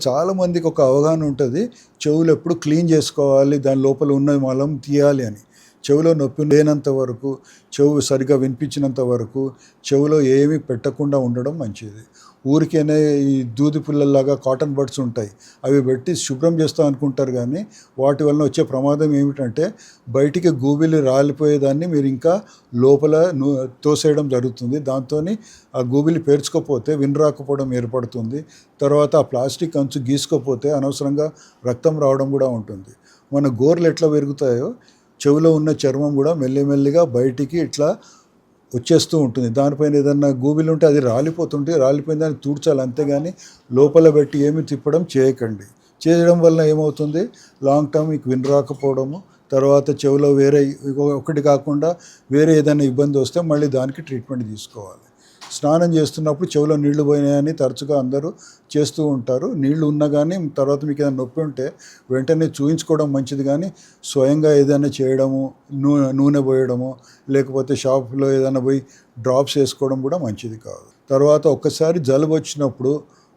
చాలా మందికి ఒక అవగాహన ఉంటుంది. చెవులు ఎప్పుడు క్లీన్ చేసుకోవాలి, దాని లోపల ఉన్న మలం తీయాలి అని. చెవిలో నొప్పి లేనంత వరకు, చెవు సరిగ్గా వినిపించినంత వరకు చెవిలో ఏమీ పెట్టకుండా ఉండడం మంచిది. ఊరికేనే ఈ దూది పుల్లల్లాగా కాటన్ బడ్స్ ఉంటాయి, అవి పెట్టి శుభ్రం చేస్తాం అనుకుంటారు. కానీ వాటి వలన వచ్చే ప్రమాదం ఏమిటంటే బయటికి గూబిలి రాలిపోయేదాన్ని మీరు ఇంకా లోపల తోసేయడం జరుగుతుంది. దాంతో ఆ గూబిలి పేర్చుకోపోతే వినరాకపోవడం ఏర్పడుతుంది. తర్వాత ఆ ప్లాస్టిక్ అంచు గీసుకోపోతే అనవసరంగా రక్తం రావడం కూడా ఉంటుంది. మన గోర్లు ఎట్లా పెరుగుతాయో చెవిలో ఉన్న చర్మం కూడా మెల్లిమెల్లిగా బయటికి ఇట్లా వచ్చేస్తూ ఉంటుంది. దానిపైన ఏదన్నా గూబిలు ఉంటే అది రాలిపోయిన దాన్ని తూడ్చాలి, అంతేగాని లోపల పెట్టి ఏమి తిప్పడం చేయకండి. చేయడం వల్ల ఏమవుతుంది, లాంగ్ టర్మ్ మీకు వినరాకపోవడము, తర్వాత చెవిలో వేరే ఒకటి కాకుండా వేరే ఏదైనా ఇబ్బంది వస్తే మళ్ళీ దానికి ట్రీట్మెంట్ తీసుకోవాలి. స్నానం చేస్తున్నప్పుడు చెవిలో నీళ్లు పోయినాయని తరచుగా అందరూ చేస్తూ ఉంటారు. నీళ్లు ఉన్నా కానీ తర్వాత మీకు ఏదైనా నొప్పి ఉంటే వెంటనే చూయించుకోవడం మంచిది. కానీ స్వయంగా ఏదైనా చేయడము, నూనె పోయడము, లేకపోతే షాప్లో ఏదైనా పోయి డ్రాప్స్ వేసుకోవడం కూడా మంచిది కాదు. తర్వాత ఒక్కసారి జలుబు వచ్చినప్పుడు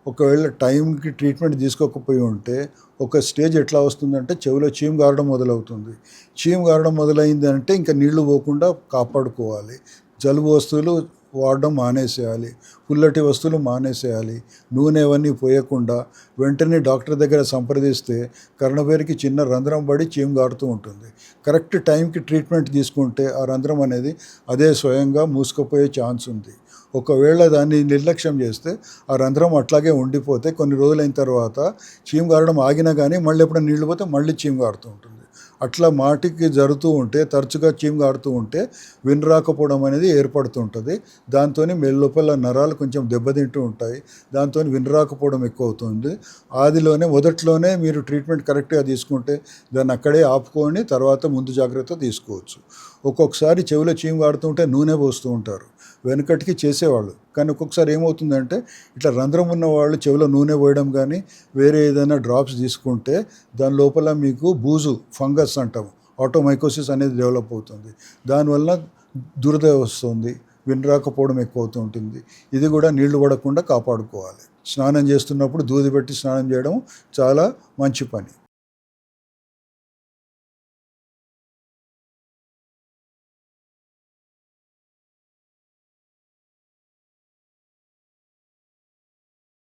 ఒకవేళ టైంకి ట్రీట్మెంట్ తీసుకోకపోయి ఉంటే ఒక స్టేజ్ ఎట్లా వస్తుందంటే చెవిలో చీము గారడం మొదలవుతుంది. చీము గారడం మొదలైంది అంటే ఇంకా నీళ్లు పోకుండా కాపాడుకోవాలి. జలుబు వస్తువులు వాడడం మానేసేయాలి, పుల్లటి వస్తువులు మానేసేయాలి, నూనె అవన్నీ పోయకుండా వెంటనే డాక్టర్ దగ్గర సంప్రదిస్తే కర్ణపేరుకి చిన్న రంధ్రం పడి చీము గారుతూ ఉంటుంది. కరెక్ట్ టైంకి ట్రీట్మెంట్ తీసుకుంటే ఆ రంధ్రం అనేది అదే స్వయంగా మూసుకుపోయే ఛాన్స్ ఉంది. ఒకవేళ దాన్ని నిర్లక్ష్యం చేస్తే ఆ రంధ్రం అట్లాగే ఉండిపోతే కొన్ని రోజులైన తర్వాత చీము గారడం ఆగినా కానీ మళ్ళీ ఎప్పుడైనా నీళ్లు పోతే మళ్ళీ చీము గారుతూ ఉంటుంది. అట్లా మాటికి జరుగుతూ ఉంటే, తరచుగా చీము గారుతూ ఉంటే వినరాకపోవడం అనేది ఏర్పడుతుంటుంది. దాంతో లోపల నరాలు కొంచెం దెబ్బతింటూ ఉంటాయి. దాంతో వినరాకపోవడం ఎక్కువ అవుతుంది. మొదట్లోనే మీరు ట్రీట్మెంట్ కరెక్ట్గా తీసుకుంటే దాన్ని అక్కడే ఆపుకొని తర్వాత ముందు జాగ్రత్త తీసుకోవచ్చు. ఒక్కొక్కసారి చెవిలో చీము గారుతుంటే నూనె పోస్తూ ఉంటారు, వెనకటికి చేసేవాళ్ళు. కానీ ఒక్కొక్కసారి ఏమవుతుందంటే ఇట్లా రంధ్రం ఉన్న వాళ్ళు చెవిలో నూనె పోయడం కానీ వేరే ఏదైనా డ్రాప్స్ తీసుకుంటే దాని లోపల మీకు బూజు, ఫంగస్ అంటాము, ఆటోమైకోసిస్ అనేది డెవలప్ అవుతుంది. దానివల్ల దురద వస్తుంది, వినరాకపోవడం ఎక్కువ అవుతూ ఉంటుంది. ఇది కూడా నీళ్లు పడకుండా కాపాడుకోవాలి. స్నానం చేస్తున్నప్పుడు దూది పెట్టి స్నానం చేయడం చాలా మంచి పని.